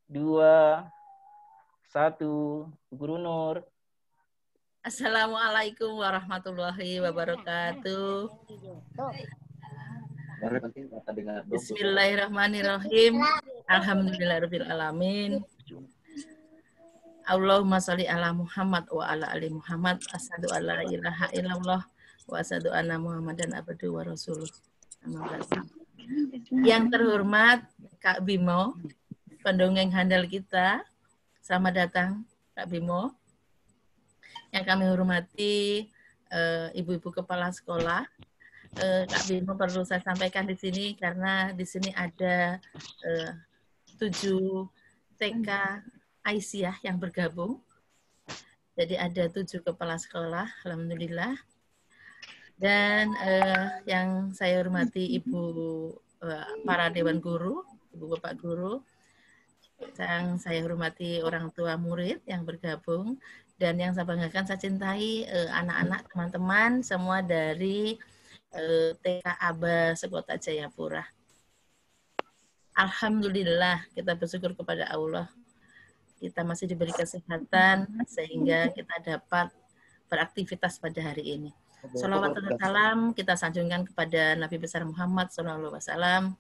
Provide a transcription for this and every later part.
2, 1. Guru Nur. Assalamualaikum warahmatullahi wabarakatuh. Bismillahirrahmanirrahim. Alhamdulillahirabbil alamin. Allahumma sholli ala Muhammad wa ala ali Muhammad. Asyhadu an la ilaha illallah wa asyhadu anna Muhammadan abduhu wa rasuluh. Yang terhormat Kak Bimo, pendongeng handal kita. Selamat datang Kak Bimo. Yang kami hormati ibu-ibu kepala sekolah. Kak Bimo perlu saya sampaikan di sini karena di sini ada 7 TK Aisyah yang bergabung. Jadi ada 7 kepala sekolah, alhamdulillah. Dan yang saya hormati ibu para dewan guru, ibu bapak guru, yang saya hormati orang tua murid yang bergabung, dan yang saya banggakan, saya cintai anak-anak, teman-teman semua dari TK Aba Sekota Jayapura. Alhamdulillah, kita bersyukur kepada Allah. Kita masih diberi kesehatan sehingga kita dapat beraktivitas pada hari ini. Shalawat dan salam kita sanjungkan kepada Nabi besar Muhammad SAW.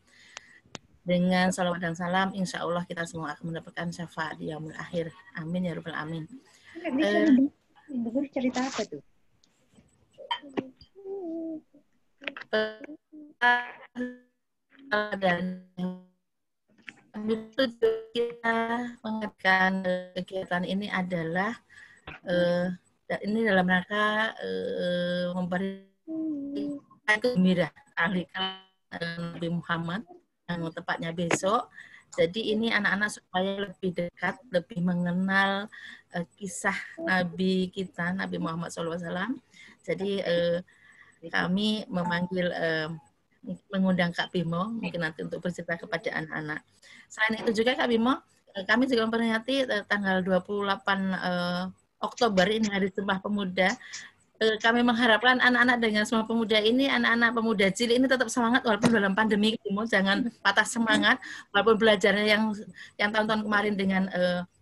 Dengan shalawat dan salam, insya Allah kita semua akan mendapatkan syafaat di yaumul akhir. Amin ya rabbal alamin. Ibu guru cerita apa tuh? Dan itu kita mengadakan kegiatan ini adalah ini dalam rangka memberi gembira ahli Nabi Muhammad yang tepatnya besok. Jadi ini anak-anak supaya lebih dekat, lebih mengenal kisah Nabi kita, Nabi Muhammad SAW. Jadi kami memanggil, mengundang Kak Bimo, mungkin nanti untuk bercerita kepada anak-anak. Selain itu juga Kak Bimo, kami juga memperingati tanggal 28 Oktober ini Hari Sumpah Pemuda. Kami mengharapkan anak-anak dengan Sumpah Pemuda ini, anak-anak pemuda cilik ini tetap semangat walaupun dalam pandemi, jangan patah semangat walaupun belajarnya yang tahun-tahun kemarin dengan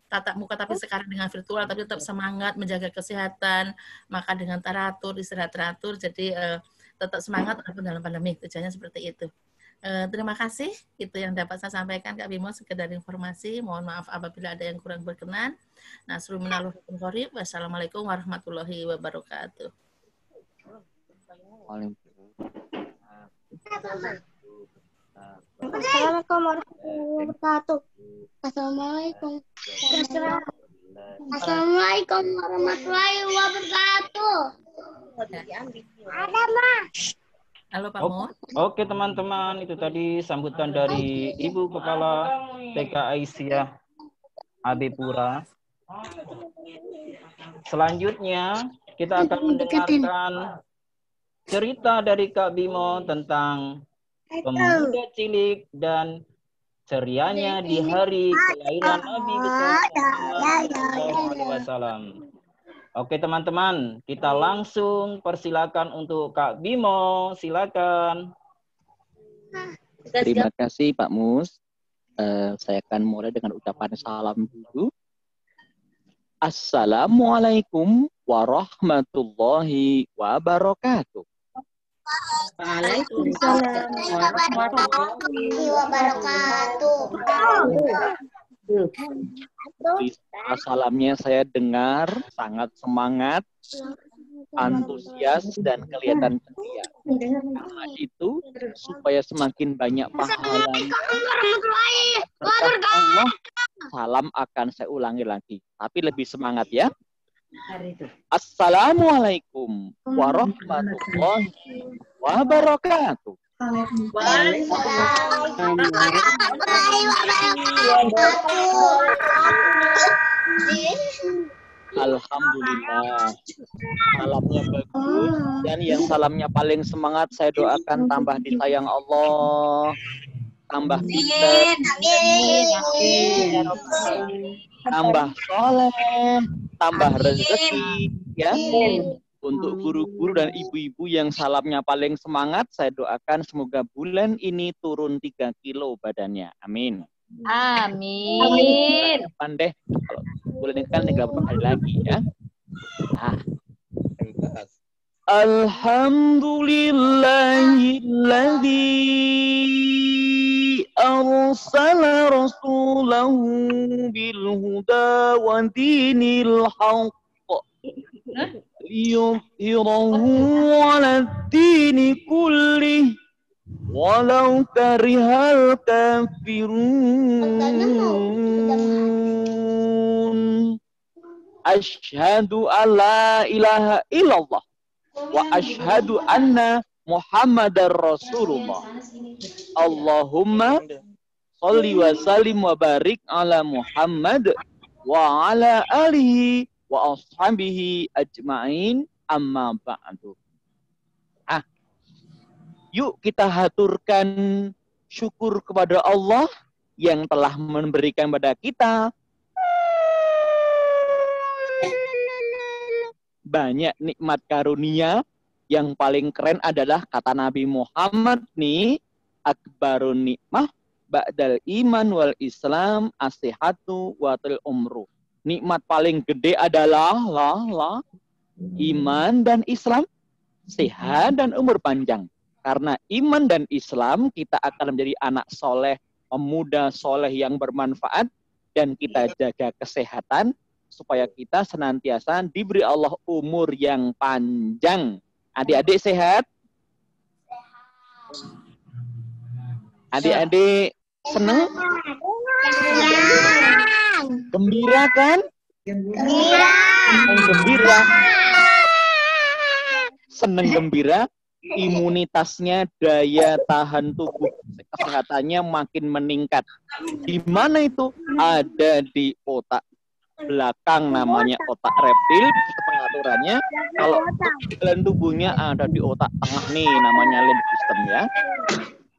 tatap muka tapi sekarang dengan virtual, tapi tetap semangat menjaga kesehatan, makan dengan teratur, istirahat teratur, jadi tetap semangat walaupun dalam pandemi. Tujuannya seperti itu. Terima kasih, itu yang dapat saya sampaikan Kak Bimo, sekedar informasi. Mohon maaf apabila ada yang kurang berkenan. Nasrul minal hukum qorib. Wassalamualaikum warahmatullahi wabarakatuh. Assalamualaikum warahmatullahi wabarakatuh. Assalamualaikum. Assalamualaikum warahmatullahi wabarakatuh. Ada Mas. Halo Pak Mo. Oke teman-teman, itu tadi sambutan dari Ibu Kepala TK Aisyah Abipura. Selanjutnya kita akan mendengarkan cerita dari Kak Bimo tentang pemuda cilik dan cerianya di hari kelahiran Nabi SAW. Oke teman-teman, kita langsung persilakan untuk Kak Bimo, silakan. Terima kasih Pak Mus. Saya akan mulai dengan ucapan salam dulu. Assalamualaikum warahmatullahi wabarakatuh. Waalaikumsalam warahmatullahi wabarakatuh. Salamnya saya dengar sangat semangat, antusias, dan kelihatan ceria. Karena itu, supaya semakin banyak pahala berkat Allah, salam akan saya ulangi lagi. Tapi lebih semangat ya. Assalamualaikum warahmatullahi wabarakatuh. Alhamdulillah, salamnya bagus, dan yang salamnya paling semangat saya doakan tambah disayang Allah, tambah pintar, tambah soleh, tambah rezeki, ya. Untuk guru-guru dan ibu-ibu yang salamnya paling semangat, saya doakan semoga bulan ini turun 3 kilo badannya. Amin. Amin. Pandai kalau boleh nikah berapa kali lagi ya. Nah. Alhamdulillahilladzi arsala rasulahu bil huda wa dinil haqq liyudhhirahu 'ala ad-dini kullih walau karihal kafirun. Asyhadu alla ilaha illallah wa asyhadu anna Muhammadar Rasulullah. Allahumma sholli wa sallim wa barik ala Muhammad wa ala alihi wa ashabihi ajma'in, amma ba'du. Yuk kita haturkan syukur kepada Allah yang telah memberikan pada kita banyak nikmat karunia. Yang paling keren adalah kata Nabi Muhammad nih, akbarun nikmah ba'dal iman wal islam asihatu watil umru. Nikmat paling gede adalah iman dan Islam, sehat dan umur panjang. Karena iman dan Islam kita akan menjadi anak soleh, pemuda soleh yang bermanfaat, dan kita jaga kesehatan supaya kita senantiasa diberi Allah umur yang panjang. Adik-adik sehat? Adik-adik senang? Gembira kan? Gembira. Senang gembira, imunitasnya, daya tahan tubuh, kesehatannya makin meningkat. Di mana itu? Ada di otak belakang, namanya otak reptil. Pengaturannya kalau dalam tubuhnya ada di otak tengah nih, namanya limbic system ya.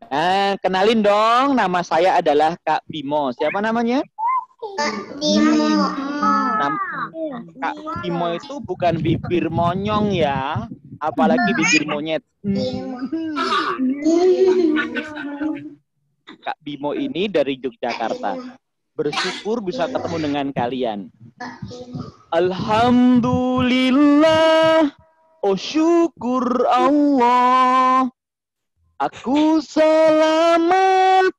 Nah, kenalin dong, nama saya adalah Kak Bimo. Siapa namanya? Kak Bimo. Kak Bimo itu bukan bibir monyong ya, apalagi bibir monyet. Kak Bimo ini dari Yogyakarta. Bersyukur bisa ketemu dengan kalian. Alhamdulillah, oh syukur Allah, aku selamat.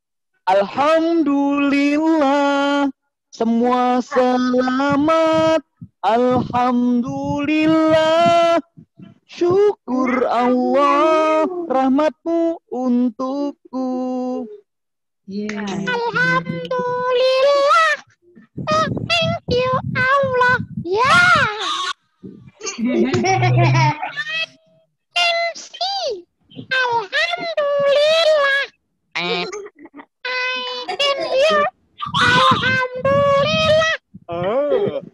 Alhamdulillah, semua selamat. Alhamdulillah, syukur Allah, rahmatmu untukku. Yeah. Alhamdulillah, thank you Allah, ya. MC, alhamdulillah, I can hear, alhamdulillah. Allah,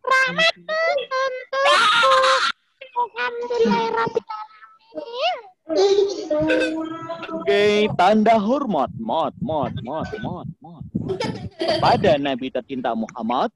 rahmatmu untukku. Alhamdulillah. Oke, tanda hormat, kepada Nabi tercinta Muhammad,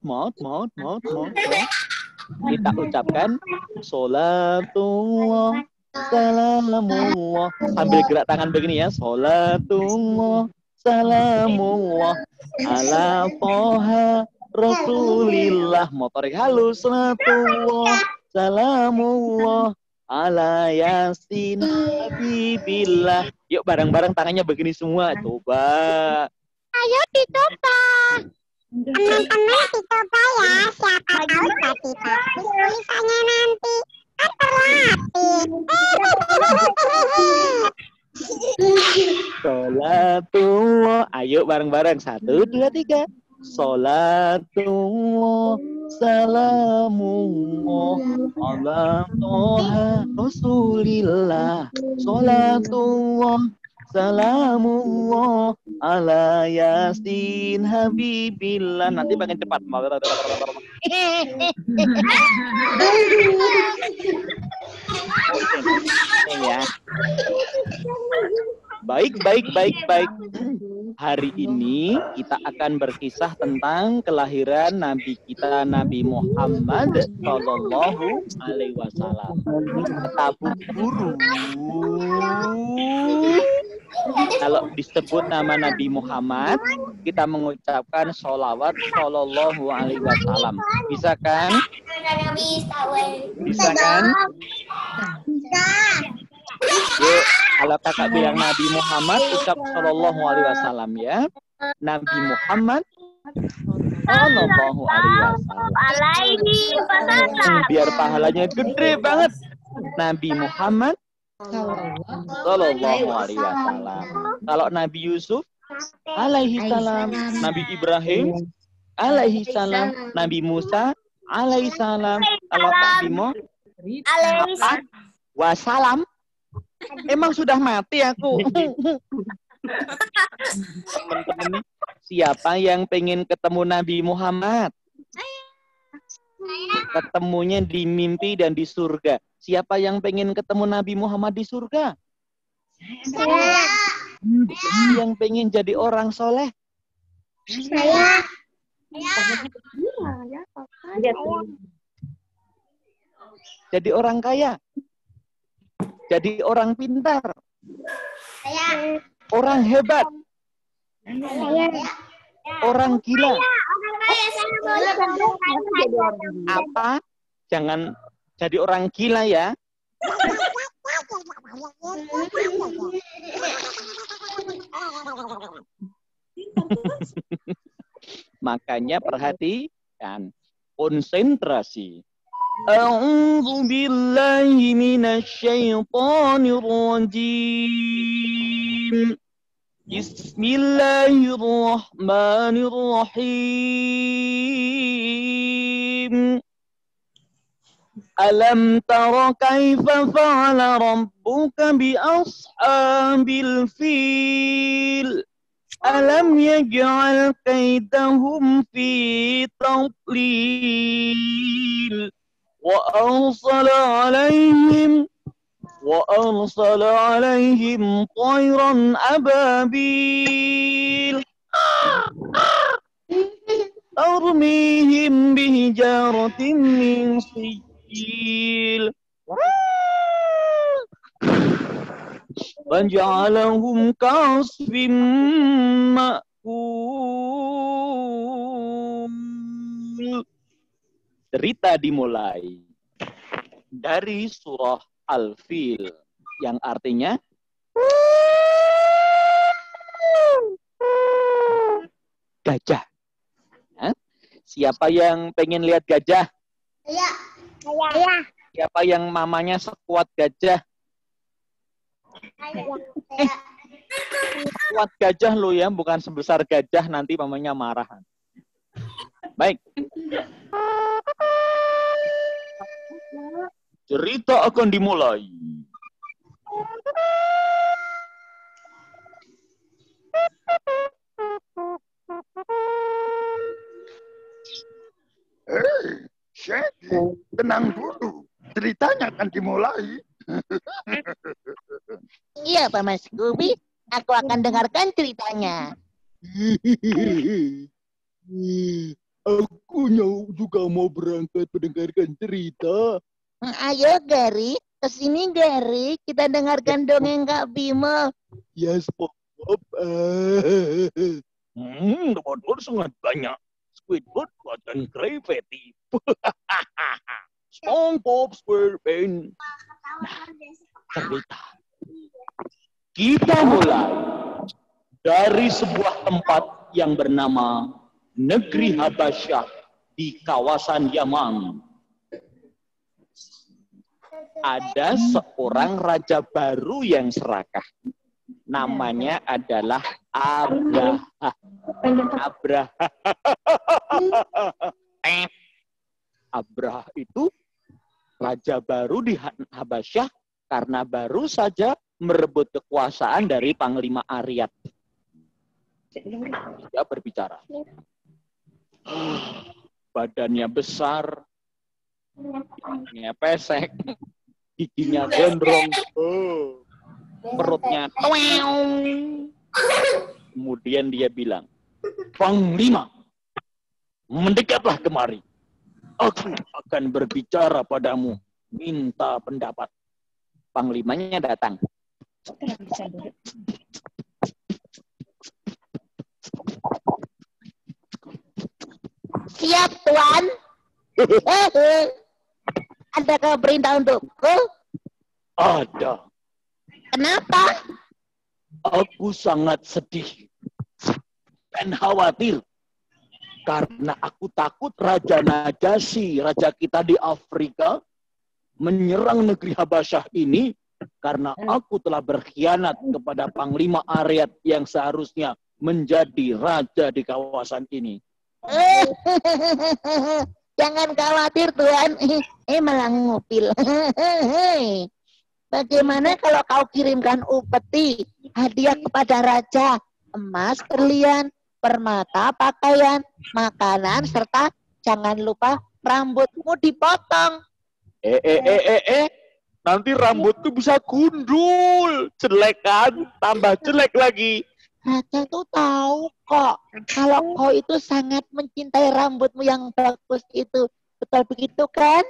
kita ucapkan sholatullah, salamullah, sambil gerak tangan begini ya, sholatullah, salamullah, ala toha rasulillah, motorik halus, sholatullah, salamullah, ala yasin habibillah. Yuk bareng-bareng tangannya begini semua. Coba. Ayo dicoba. Teman-teman dicoba ya. Siapa tahu tapi tulisannya nanti kan terlatih. Sholatullah. Ayo bareng-bareng. 1, 2, 3. Sholatullah, salamullah, ala toha rasulillah. Sholatullah, salamullah, ala yasin habibillah. Nanti makin cepat. Ya. Baik. Hari ini kita akan berkisah tentang kelahiran Nabi kita, Nabi Muhammad Sallallahu Alaihi Wasallam. Tabu guru. Kalau disebut nama Nabi Muhammad, kita mengucapkan sholawat sallallahu alaihi wasallam. Bisa kan? Bisa kan? Yuk, kalau kakak bilang Nabi Muhammad, ucap sallallahu alaihi wasallam ya. Nabi Muhammad sallallahu alaihi wasallam. Biar pahalanya gede banget. Nabi Muhammad sallallahu alaihi wasallam. Kalau Nabi Yusuf alaihi salam, Nabi Ibrahim alaihi salam, Nabi Musa alaihi salam. Kalau Kak Bimo wassalam. Emang sudah mati aku. Teman-teman, siapa yang pengen ketemu Nabi Muhammad? Ketemunya di mimpi dan di surga. Siapa yang pengen ketemu Nabi Muhammad di surga? Yang pengen jadi orang soleh? Saya. Jadi orang kaya? Jadi orang pintar? Saya. Orang hebat? Orang gila? Apa? Jangan jadi orang gila ya. Makanya perhatikan, konsentrasi. A'udzu billahi minasy syaithanir rajim. Bismillahirrahmanirrahim. Alam tara kaifa fa'ala rabbuka bi ashabil fil. Alam yaj'al kaidahum fi tadlil. Wa arsala alaihim tayran ababil. Tarmihim bihijaratin min sijil. Wanja'alahum kasfim ma'kul. Cerita dimulai dari surah Al-Fil yang artinya gajah. Nah, siapa yang pengen lihat gajah? Saya. Siapa yang mamanya sekuat gajah? Kuat gajah lo ya, bukan sebesar gajah nanti mamanya marah. Baik. Cerita akan dimulai. Syekh, tenang dulu. Ceritanya akan dimulai. Iya, Pak Mas Gubi. Aku akan dengarkan ceritanya. Aku juga mau berangkat mendengarkan cerita. Ayo, Gary. Kesini, Gary. Kita dengarkan dongeng Kak Bimo. Ya, SpongeBob. Teman-teman sangat banyak. Squidward makan kreatif. SpongeBob SquarePants. Nah, cerita. Kita mulai dari sebuah tempat yang bernama Negeri Habasyah di kawasan Yaman. Ada seorang raja baru yang serakah. Namanya adalah Abraha itu raja baru di Habasyah karena baru saja merebut kekuasaan dari Panglima Aryat. Dia berbicara. Badannya besar, giginya pesek, giginya gondrong, perutnya toeng. Kemudian dia bilang, Panglima, mendekatlah kemari. Aku akan berbicara padamu, minta pendapat. Panglimanya datang. Siap, Tuan. Adakah perintah untukku? Ada. Kenapa? Aku sangat sedih dan khawatir karena aku takut Raja Najasyi, raja kita di Afrika, menyerang negeri Habasyah ini karena aku telah berkhianat kepada Panglima Aryat yang seharusnya menjadi raja di kawasan ini. Jangan khawatir, Tuan. Malah ngupil. Bagaimana kalau kau kirimkan upeti, hadiah kepada raja, emas, berlian, permata, pakaian, makanan, serta jangan lupa rambutmu dipotong. Nanti rambutku bisa gundul. Jelek kan? Tambah jelek lagi. Raja tuh tahu kok, kalau kau itu sangat mencintai rambutmu yang bagus itu. Betul begitu kan?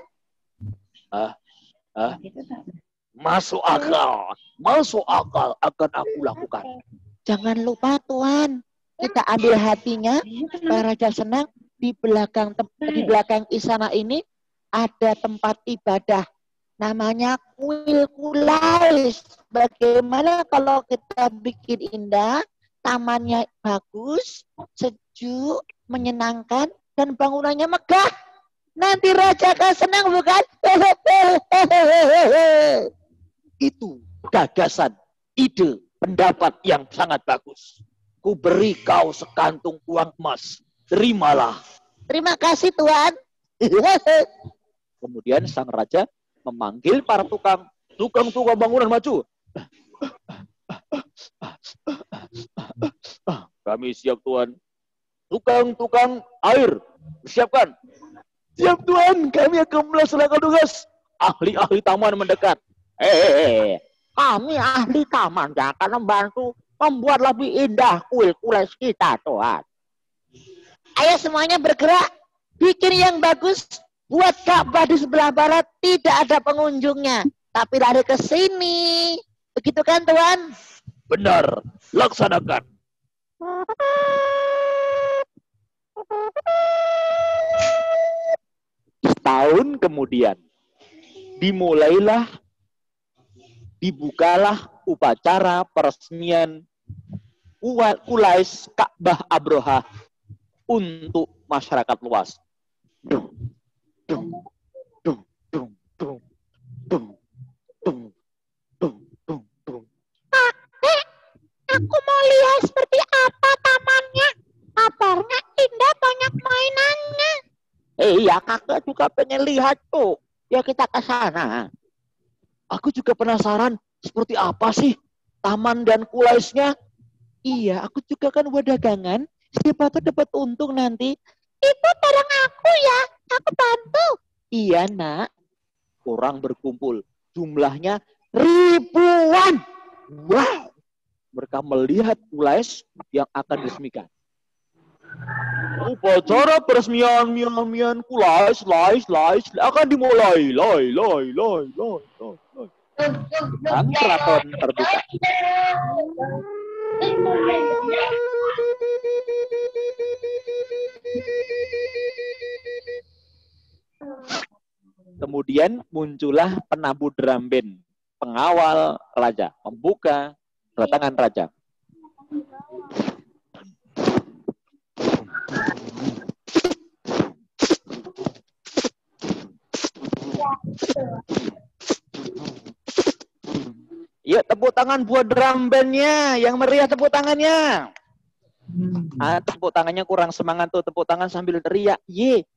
Masuk akal akan aku lakukan. Jangan lupa, Tuan. Kita ambil hatinya supaya Raja senang. Di belakang istana ini ada tempat ibadah. Namanya Kuil Kulais. Bagaimana kalau kita bikin indah, tamannya bagus, sejuk, menyenangkan, dan bangunannya megah. Nanti Raja akan senang, bukan? Itu gagasan, ide, pendapat yang sangat bagus. Ku beri kau sekantung uang emas. Terimalah. Terima kasih, Tuan. Kemudian sang raja memanggil para tukang bangunan maju. Kami siap, Tuan. Tukang air, siapkan. Siap, Tuan. Kami akan melaksanakan tugas. Ahli-ahli taman mendekat. Kami ahli taman yang akan membantu membuat lebih indah kuil kulais kita, Tuan. Ayo semuanya bergerak, bikin yang bagus. Buat Ka'bah di sebelah barat tidak ada pengunjungnya, tapi lari ke sini. Begitu kan, Tuan? Benar, laksanakan. Setahun kemudian, dibukalah upacara peresmian Kulais Ka'bah Abroha untuk masyarakat luas. Aku mau lihat seperti apa tamannya. Kabarnya indah, banyak mainannya. Iya, kakak juga pengen lihat tuh. Ya kita ke sana. Aku juga penasaran seperti apa sih taman dan kulaisnya. Iya, aku juga kan buat dagangan. Siapa tuh dapat untung nanti. Itu barang aku ya. Aku bantu. Iya, Nak. Orang berkumpul. Jumlahnya ribuan. Wow. Mereka melihat kulais yang akan diresmikan. Upacara peresmian kulais akan dimulai. Keraton terbuka. Kemudian muncullah penabuh drum band, pengawal raja, membuka kedatangan raja. Yuk tepuk tangan buat drum bandnya, yang meriah tepuk tangannya. Tepuk tangannya kurang semangat tuh, tepuk tangan sambil teriak, ye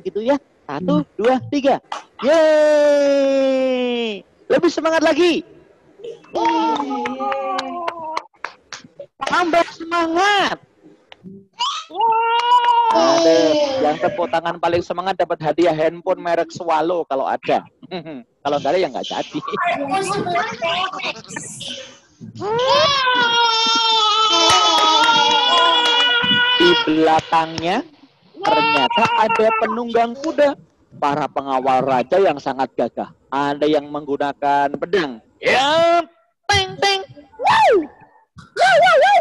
gitu ya. 1, 2, 3, ye. Lebih semangat lagi. Tambah semangat. Yang tepuk tangan paling semangat dapat hadiah handphone merek Swallow kalau ada. Kalau enggak ada ya enggak jadi. Di belakangnya ternyata ada penunggang kuda. Para pengawal raja yang sangat gagah. Ada yang menggunakan pedang. Ya, teng. Wow. Wow.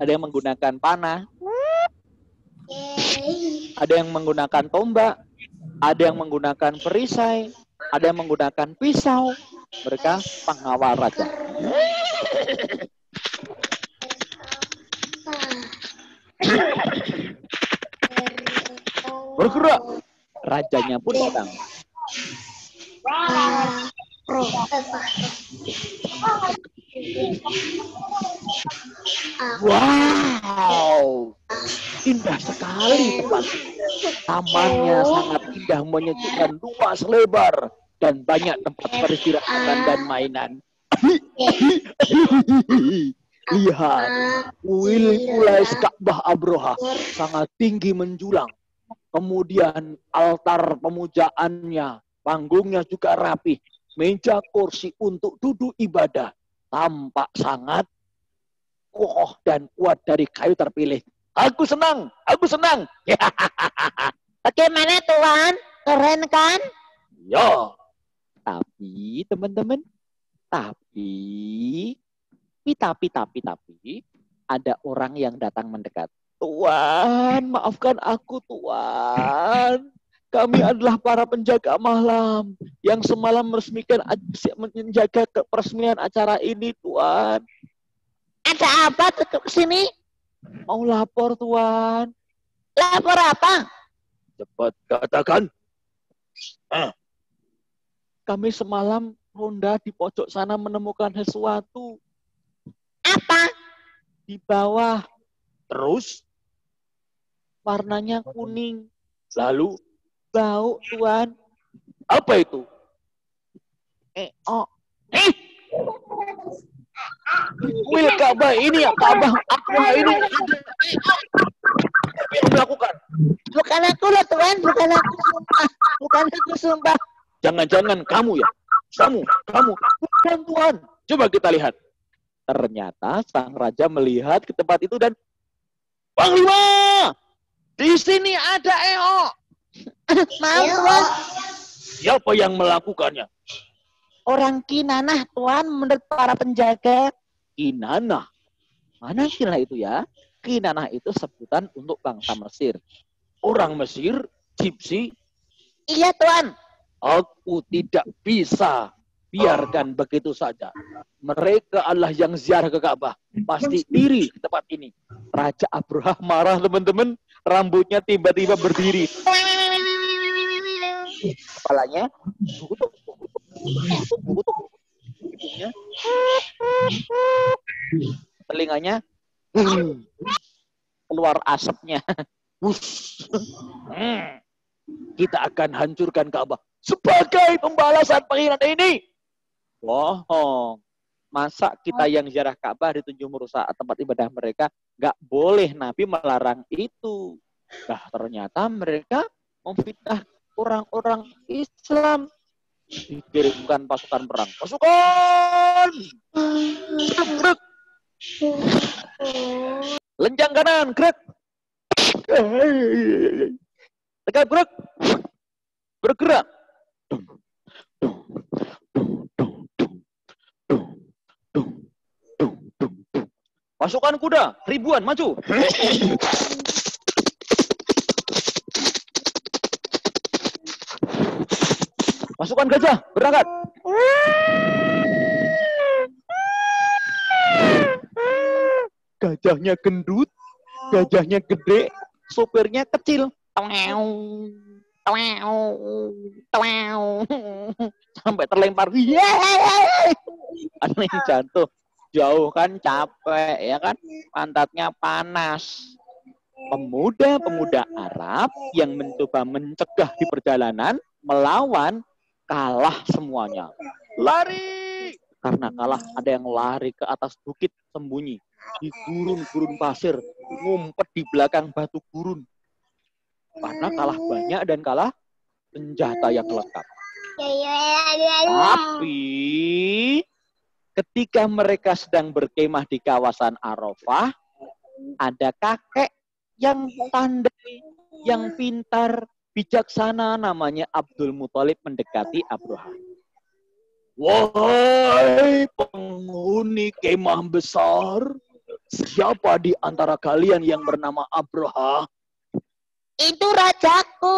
Ada yang menggunakan panah. Ada yang menggunakan tombak, ada yang menggunakan perisai, ada yang menggunakan pisau. Mereka pengawal raja. Bergerak. Rajanya pun datang. Wow, indah sekali tempat. Tamannya sangat indah, menyejukkan, luas lebar, dan banyak tempat peristirahatan dan mainan. Lihat, wilayah Ka'bah Abraha sangat tinggi menjulang. Kemudian altar pemujaannya, panggungnya juga rapi. Meja kursi untuk duduk ibadah tampak sangat kokoh dan kuat dari kayu terpilih. Aku senang, aku senang. Bagaimana Tuan? Keren kan? Ya, tapi teman-teman, tapi ada orang yang datang mendekat. Tuan, maafkan aku Tuan. Kami adalah para penjaga malam yang semalam menjaga peresmian acara ini, Tuan. Ada apa ke sini? Mau lapor, Tuan. Lapor apa? Cepat katakan. Kami semalam ronda di pojok sana menemukan sesuatu. Apa? Di bawah. Terus? Warnanya kuning. Lalu? Bau, Tuan. Apa itu? Kuil Ka'bah ini ya, Ka'bah Abraha ini yang melakukan. Bukan aku loh Tuan, bukan aku sumpah. Bukan aku sumpah. Jangan-jangan kamu ya? Kamu. Bukan Tuan. Coba kita lihat. Ternyata sang raja melihat ke tempat itu dan Panglima! Di sini ada EO. Maaf Tuan. Siapa yang melakukannya? Orang Kinanah Tuan menurut para penjaga. Kinanah. Mana Kinanah itu ya? Kinanah itu sebutan untuk bangsa Mesir. Orang Mesir, Gypsy. Iya Tuan. Aku tidak bisa biarkan begitu saja. Mereka adalah yang ziarah ke Ka'bah. Pasti iri ke tempat ini. Raja Abraha marah teman-teman. Rambutnya tiba-tiba berdiri. Kepalanya hidungnya, telinganya keluar asapnya. Kita akan hancurkan Ka'bah sebagai pembalasan pengkhianatan ini. Bohong. Masa kita yang ziarah Ka'bah dituju merusak tempat ibadah mereka? Nggak boleh, Nabi melarang itu. Nah, ternyata mereka memfitnah orang-orang Islam. Dikirimkan pasukan perang. Pasukan! Gerak! Lenjang kanan, gerak! Tegak, gerak! Bergerak! Pasukan kuda, ribuan, maju! Pasukan gajah, berangkat. Gajahnya gendut, gajahnya gede, sopirnya kecil. Sampai terlempar. Ada yang jatuh. Jauh kan capek, ya kan? Pantatnya panas. Pemuda-pemuda Arab yang mencoba mencegah di perjalanan, melawan, kalah semuanya. Lari! Karena kalah, ada yang lari ke atas bukit sembunyi. Di gurun-gurun pasir, ngumpet di belakang batu gurun. Karena kalah banyak dan kalah senjata yang lengkap. Tapi ketika mereka sedang berkemah di kawasan Arafah, ada kakek yang pandai, yang pintar, bijaksana, namanya Abdul Muthalib mendekati Abraha. Wahai penghuni kemah besar, siapa di antara kalian yang bernama Abraha? Itu rajaku.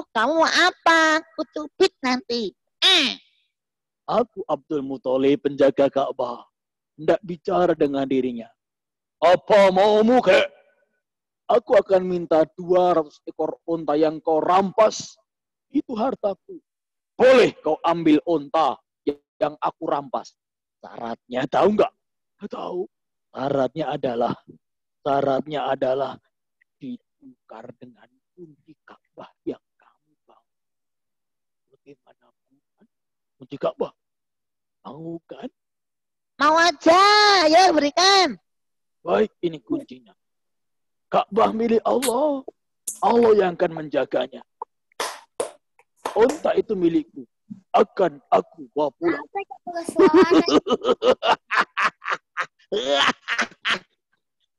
Kamu mau apa? Kucubit nanti. Aku Abdul Muthalib, penjaga Ka'bah. Hendak bicara dengan dirinya. Apa maumu, kek? Aku akan minta 200 ekor unta yang kau rampas. Itu hartaku. Boleh kau ambil unta yang aku rampas. Syaratnya tahu nggak? Tahu. Syaratnya adalah ditukar dengan kunci Ka'bah yang kamu bawa. Bagaimanapun kunci Ka'bah. Mau kan? Mau aja. Ya berikan. Baik, ini kuncinya. Ka'bah milik Allah. Allah yang akan menjaganya. Unta itu milikku. Akan aku bawa pulang.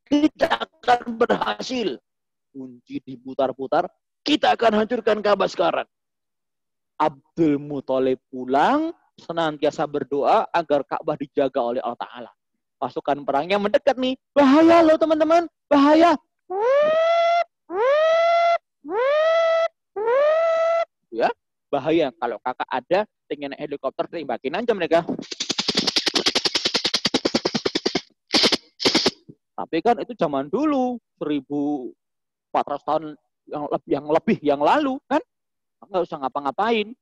Kita akan berhasil. Kunci diputar-putar. Kita akan hancurkan Ka'bah sekarang. Abdul Muthalib pulang. Senantiasa berdoa agar Ka'bah dijaga oleh Allah Ta'ala. Pasukan perangnya mendekat nih. Bahaya loh teman-teman. Bahaya. Ya, bahaya. Kalau kakak ada, dengan helikopter tembakin aja mereka. Tapi kan itu zaman dulu, 1400 tahun yang lalu kan, nggak usah ngapa-ngapain.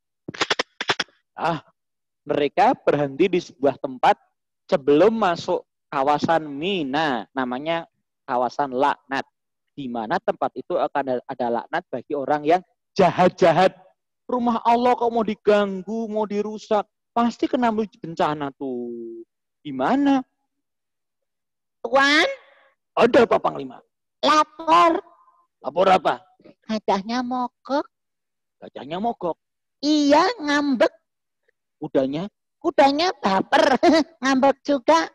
Mereka berhenti di sebuah tempat sebelum masuk kawasan Mina, namanya kawasan laknat, di mana tempat itu akan ada laknat bagi orang yang jahat-jahat. Rumah Allah kok mau diganggu, mau dirusak, pasti kena bencana tuh. Gimana? Tuan, Ada apa, Panglima? lapor. Lapor apa? Gajahnya mogok. Gajahnya mogok. Iya, ngambek. Kudanya baper. Ngambek juga.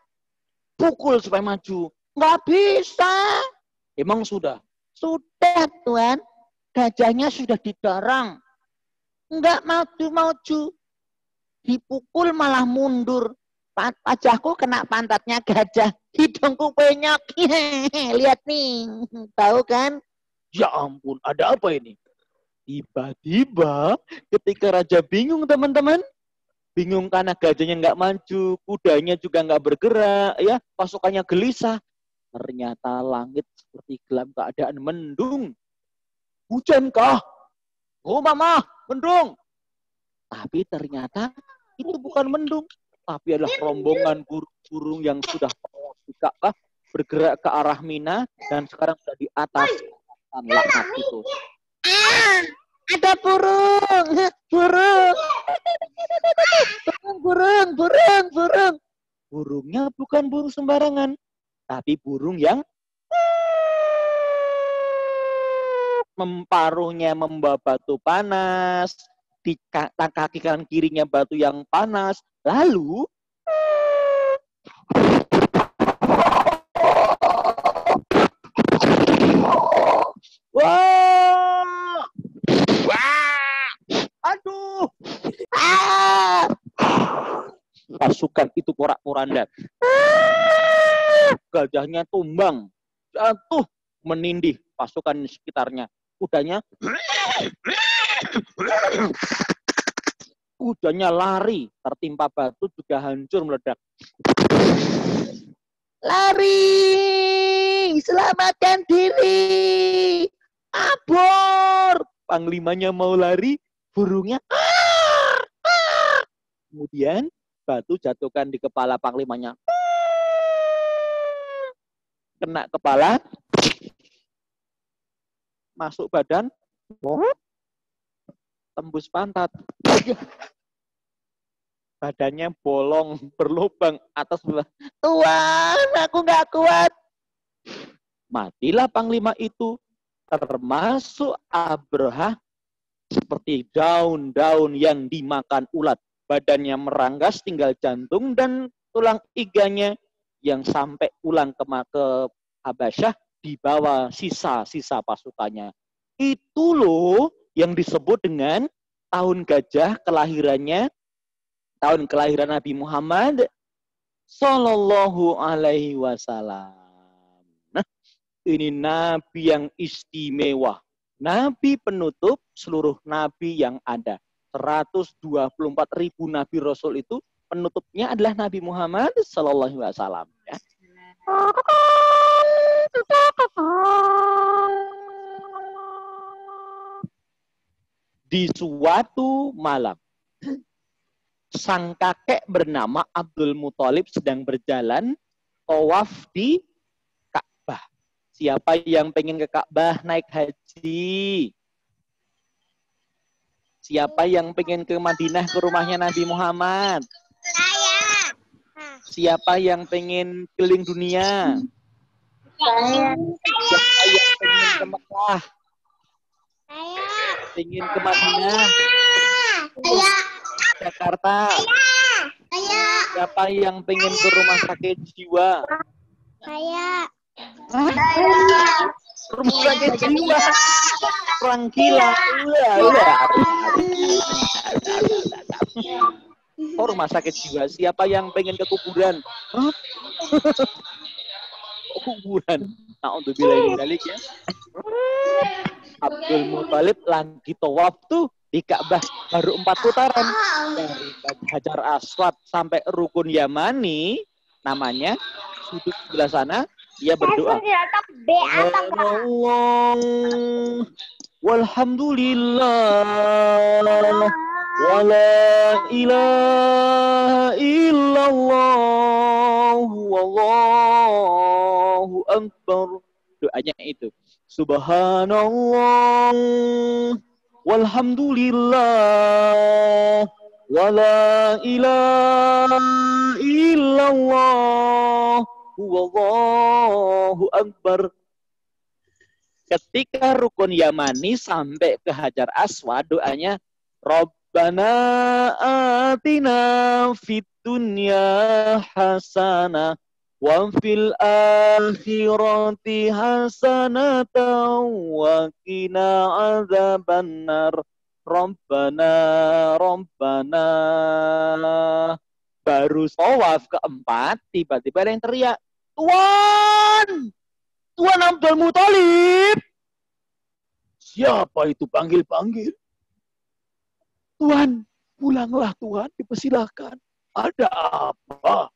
Pukul supaya maju. Nggak bisa. Emang sudah? Sudah, Tuan. Gajahnya sudah didorong. Nggak maju-maju. Dipukul malah mundur. Wajahku kena pantatnya gajah. Hidungku penyok. Lihat nih. Tahu kan? Ya ampun, ada apa ini? Tiba-tiba ketika raja bingung, teman-teman. Bingung karena gajahnya nggak maju, kudanya juga nggak bergerak, ya, pasukannya gelisah. Ternyata langit seperti gelap, keadaan mendung. Hujankah? Oh mama, mendung. Tapi ternyata itu bukan mendung, tapi adalah rombongan burung-burung yang sudah bergerak ke arah Mina dan sekarang sudah di atas laknat itu. Ada burung. Burung. Burungnya bukan burung sembarangan, tapi burung yang paruhnya membawa batu panas, di kaki kanan kirinya batu yang panas. Lalu wah! Aduh! Pasukan itu porak-poranda. Gajahnya tumbang, jatuh, menindih pasukan di sekitarnya. Kudanya lari, tertimpa batu juga hancur meledak. Lari, selamatkan diri. Abor! Panglimanya mau lari, burungnya. Kemudian batu jatuhkan di kepala panglimanya. Kena kepala, masuk badan, tembus pantat. Badannya bolong, berlubang atas belah. Tuan, aku nggak kuat. Matilah panglima itu, termasuk Abraha, seperti daun-daun yang dimakan ulat. Badannya meranggas, tinggal jantung dan tulang iganya yang sampai pulang ke Habasyah, dibawa sisa-sisa pasukannya. Itu loh yang disebut dengan tahun gajah tahun kelahiran Nabi Muhammad Sallallahu Alaihi Wasallam. Nah, ini Nabi yang istimewa. Nabi penutup seluruh nabi yang ada. 124.000 nabi rasul itu penutupnya adalah Nabi Muhammad sallallahu alaihi wasallam, ya. Di suatu malam, sang kakek bernama Abdul Muthalib sedang berjalan tawaf di Ka'bah. Siapa yang pengen ke Ka'bah naik haji? Siapa yang pengen ke Madinah ke rumahnya Nabi Muhammad? Saya. Siapa yang pengen keliling dunia? Saya. Siapa yang pengen ke Mekah? Saya. Pengen ke Madinah? Saya. Jakarta? Saya. Siapa yang pengen ke rumah sakit jiwa? Saya. Rumah sakit jiwa? Orang gila. Oh, rumah sakit jiwa. Siapa yang pengen ke kuburan? Hah? Kuburan. Nah, untuk bilang balik ya. Abdul Muthalib lagi tawaf tuh di Ka'bah baru 4 putaran dari Hajar Aswad sampai Rukun Yamani, namanya sudut sebelah sana. Dia berdoa. Allah, walhamdulillah, wala ilaha illallah, wallahu akbar. Doanya itu. Subhanallah, walhamdulillah, wala ilaha illallah, wallahu akbar. Ketika Rukun Yamani sampai ke Hajar Aswad, doanya Rabbana atina fid dunya hasanah wa fil akhirati hasanatan wa qina adzabannar. Rabbana baru tawaf keempat, tiba-tiba ada yang teriak, Tuan Abdul Muthalib. Siapa itu panggil-panggil? Tuan, pulanglah Tuan, dipersilahkan. Ada apa?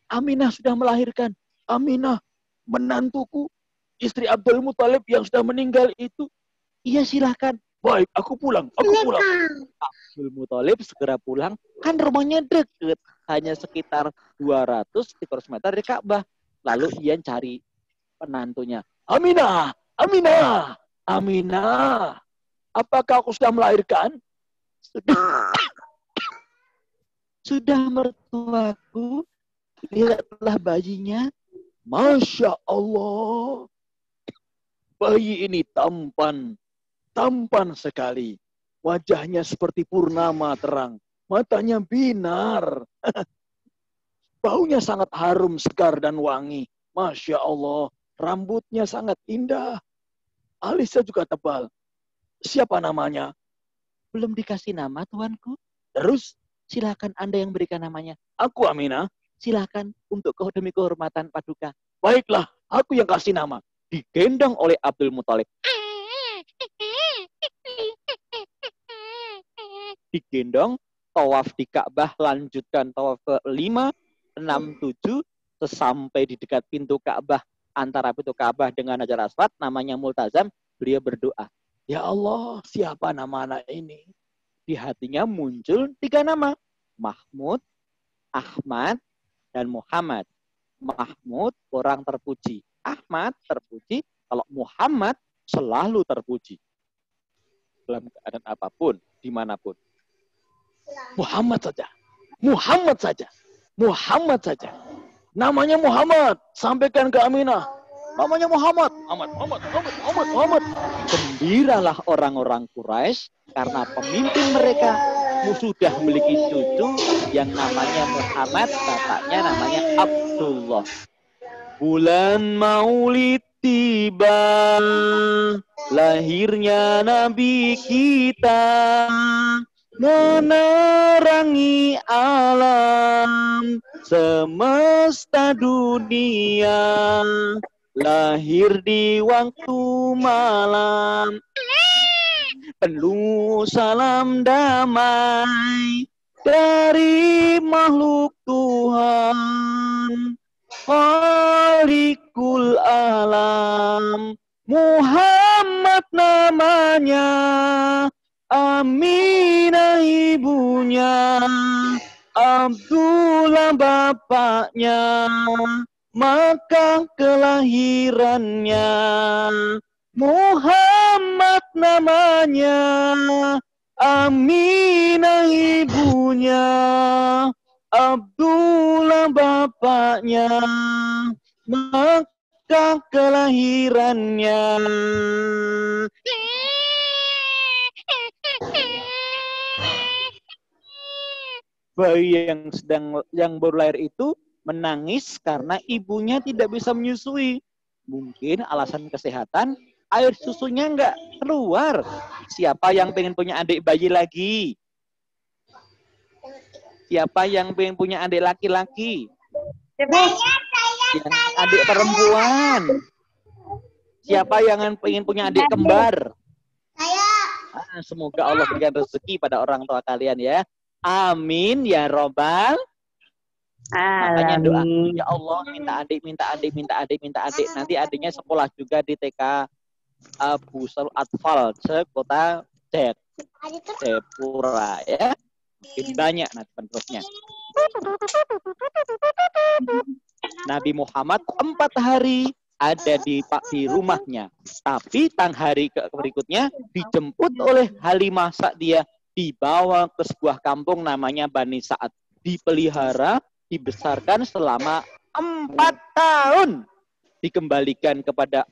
Aminah sudah melahirkan. Aminah, menantuku, istri Abdul Muthalib yang sudah meninggal itu. Iya, silahkan. Baik, aku pulang. Abdul Muthalib segera pulang. Kan rumahnya deket. Hanya sekitar 200-300 meter dari Ka'bah. Lalu dia cari penantunya. Aminah, apakah aku sudah melahirkan? Sudah mertuaku. Lihatlah bayinya. Masya Allah. Bayi ini tampan sekali. Wajahnya seperti purnama terang. Matanya binar. Baunya sangat harum, segar, dan wangi. Masya Allah. Rambutnya sangat indah. Alisnya juga tebal. Siapa namanya? Belum dikasih nama, tuanku. Terus, silakan Anda yang berikan namanya. Aku, Aminah. Silakan untuk demi kehormatan paduka. Baiklah, aku yang kasih nama. Digendong oleh Abdul Muthalib. Digendong, tawaf di Ka'bah, lanjutkan tawaf ke-5, 6, 7, sampai di dekat pintu Ka'bah, antara pintu Ka'bah dengan Hajar Aswad, namanya Multazam, beliau berdoa, ya Allah, siapa nama anak ini? Di hatinya muncul 3 nama, Mahmud, Ahmad, dan Muhammad. Mahmud, orang terpuji. Ahmad, terpuji. Kalau Muhammad, selalu terpuji. Dalam keadaan apapun, dimanapun. Muhammad saja. Namanya Muhammad. Sampaikan ke Aminah. Namanya Muhammad. Gembiralah orang-orang Quraisy karena pemimpin mereka sudah memiliki cucu yang namanya Muhammad, bapaknya namanya Abdullah. Bulan Maulid tiba, lahirnya Nabi kita, menerangi alam semesta dunia. lahir di waktu malam, penuh salam damai dari makhluk Tuhan, Khalikul alam. Muhammad namanya, Aminah ibunya, Abdullah bapaknya, Makkah kelahirannya. Muhammad namanya, Aminah ibunya, Abdullah bapaknya, Makkah kelahirannya. Bayi yang baru lahir itu menangis karena ibunya tidak bisa menyusui. Mungkin alasan kesehatan, air susunya nggak keluar. Siapa yang pengen punya adik bayi lagi? Siapa yang pengen punya adik laki-laki? Yang adik perempuan? Siapa yang pengen punya adik kembar? Semoga Allah berikan rezeki pada orang tua kalian ya. Amin ya robbal. Makanya doa, ya Allah minta adik. Nanti adiknya sekolah juga di TK Busal Atfal, Kota Jayapura ya. Mungkin banyak nanti penerusnya. Nabi Muhammad 4 hari ada di rumahnya. Tapi hari berikutnya dijemput oleh Halimah Sa'diyah, dibawa ke sebuah kampung namanya Bani Sa'ad. Dipelihara, dibesarkan selama 4 tahun. Dikembalikan kepada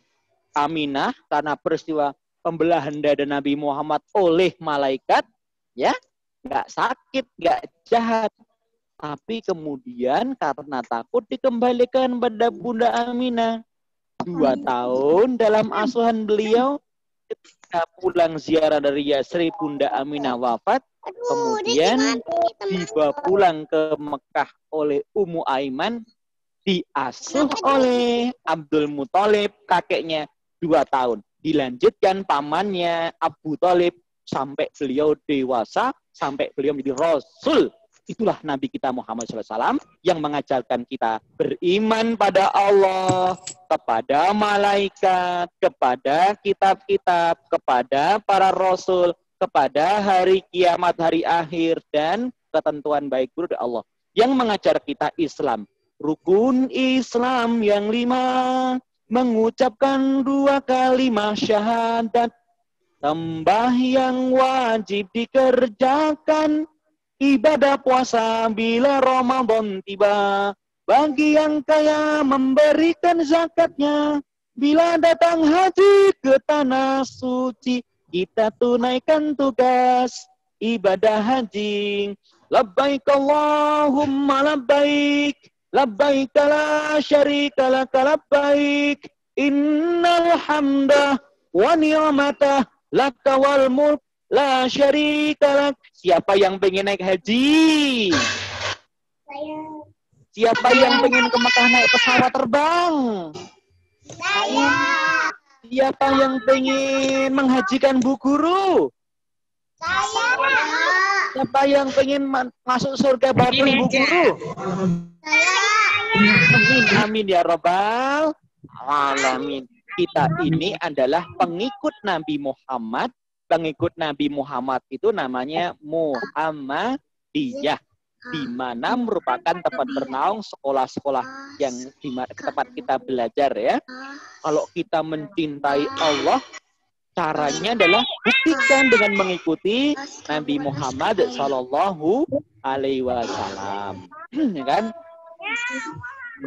Aminah karena peristiwa pembelahan dada Nabi Muhammad oleh malaikat. Ya, nggak sakit, nggak jahat. Tapi kemudian karena takut dikembalikan pada Bunda Aminah. 2 tahun dalam asuhan beliau. Ketika pulang ziarah dari Yasrib, Bunda Aminah wafat. Kemudian dibawa pulang ke Mekah oleh Ummu Aiman. Diasuh oleh Abdul Muthalib, kakeknya 2 tahun. Dilanjutkan pamannya Abu Thalib sampai beliau dewasa, sampai beliau menjadi Rasul. Itulah Nabi kita Muhammad SAW yang mengajarkan kita beriman pada Allah, kepada malaikat, kepada kitab-kitab, kepada para rasul, kepada hari kiamat, hari akhir, dan ketentuan baik buruk dari Allah. Yang mengajar kita Islam. Rukun Islam yang 5, mengucapkan 2 kalimat syahadat, sembahyang wajib dikerjakan, ibadah puasa bila Ramadan tiba, bagi yang kaya memberikan zakatnya, bila datang haji ke tanah suci, kita tunaikan tugas ibadah haji. Labbaik Allahumma labbaik, labbaik la syarika laka labbaik, innal hamda wa ni'matah laka wal mulk la syarika lak. Siapa yang pengen naik haji? Saya. Siapa yang pengen ke Mekah naik pesawat terbang? Saya. Siapa yang pengen menghajikan Bu Guru? Saya. Siapa yang pengen masuk surga bareng Bu Guru? Amin, amin ya Rabbal alamin. Kita ini adalah pengikut Nabi Muhammad. Pengikut Nabi Muhammad itu namanya Muhammadiyah, di mana merupakan tempat bernaung sekolah-sekolah yang di tempat kita belajar ya. Kalau kita mencintai Allah, caranya adalah buktikan dengan mengikuti Nabi Muhammad Sallallahu Alaihi Wasallam, ya kan?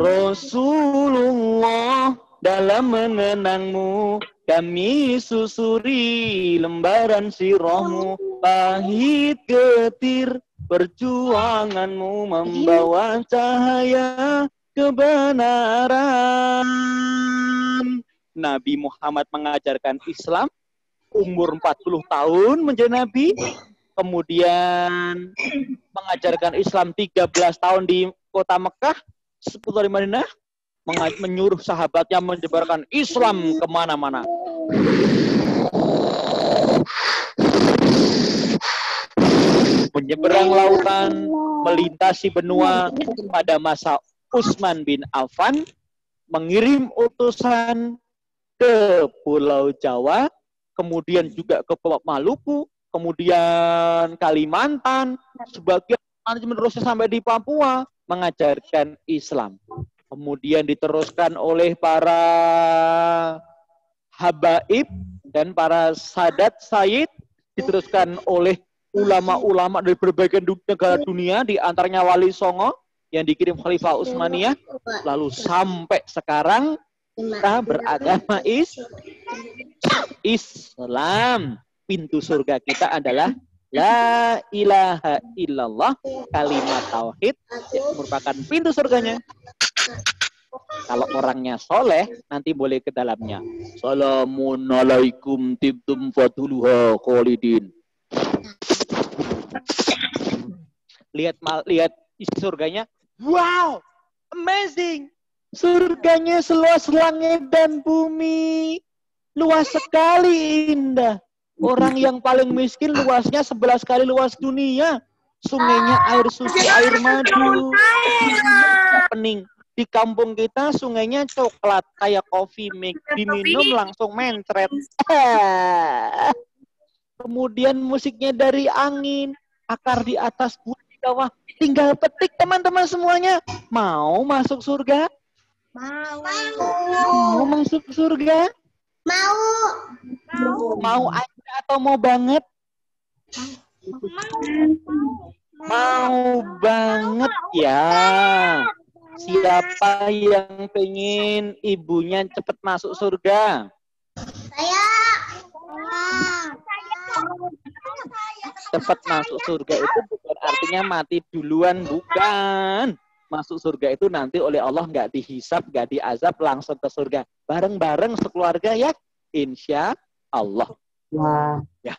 Rasulullah dalam mengenangmu, kami susuri lembaran sirahmu, pahit getir perjuanganmu membawa cahaya kebenaran. Nabi Muhammad mengajarkan Islam, umur 40 tahun menjadi Nabi, kemudian mengajarkan Islam 13 tahun di kota Mekah, 10 dari Madinah, menyuruh sahabatnya menyebarkan Islam kemana-mana. Menyeberang lautan, melintasi benua pada masa Utsman bin Affan, mengirim utusan ke Pulau Jawa, kemudian juga ke Maluku, kemudian Kalimantan, sebagian menerusnya sampai di Papua, mengajarkan Islam. Kemudian diteruskan oleh para habaib dan para sadat sayyid, diteruskan oleh ulama-ulama dari berbagai negara dunia, di antaranya Wali Songo yang dikirim Khalifah Utsmaniyah, lalu sampai sekarang kita beragama Islam. Pintu surga kita adalah La ilaha illallah, kalimat tauhid, merupakan pintu surganya. Kalau orangnya soleh, nanti boleh ke dalamnya. Assalamualaikum tibtum faduluha khalidin. Lihat isi surganya. Wow, amazing. Surganya seluas langit dan bumi. Luas sekali, indah. Orang yang paling miskin luasnya 11 kali luas dunia. Sungainya air susu, air madu. Pening. Di kampung kita sungainya coklat, kayak coffee mix. Diminum langsung mencret. Kemudian musiknya dari angin. Akar di atas, buah di bawah. Tinggal petik, teman-teman semuanya. Mau masuk surga? Mau masuk surga? Mau aja atau mau banget? Mau banget ya. Siapa yang pengen ibunya cepat masuk surga? Cepat masuk surga itu bukan artinya mati duluan, bukan. Masuk surga itu nanti oleh Allah nggak dihisab, nggak diazab, langsung ke surga. Bareng-bareng sekeluarga ya, insya Allah. Ya.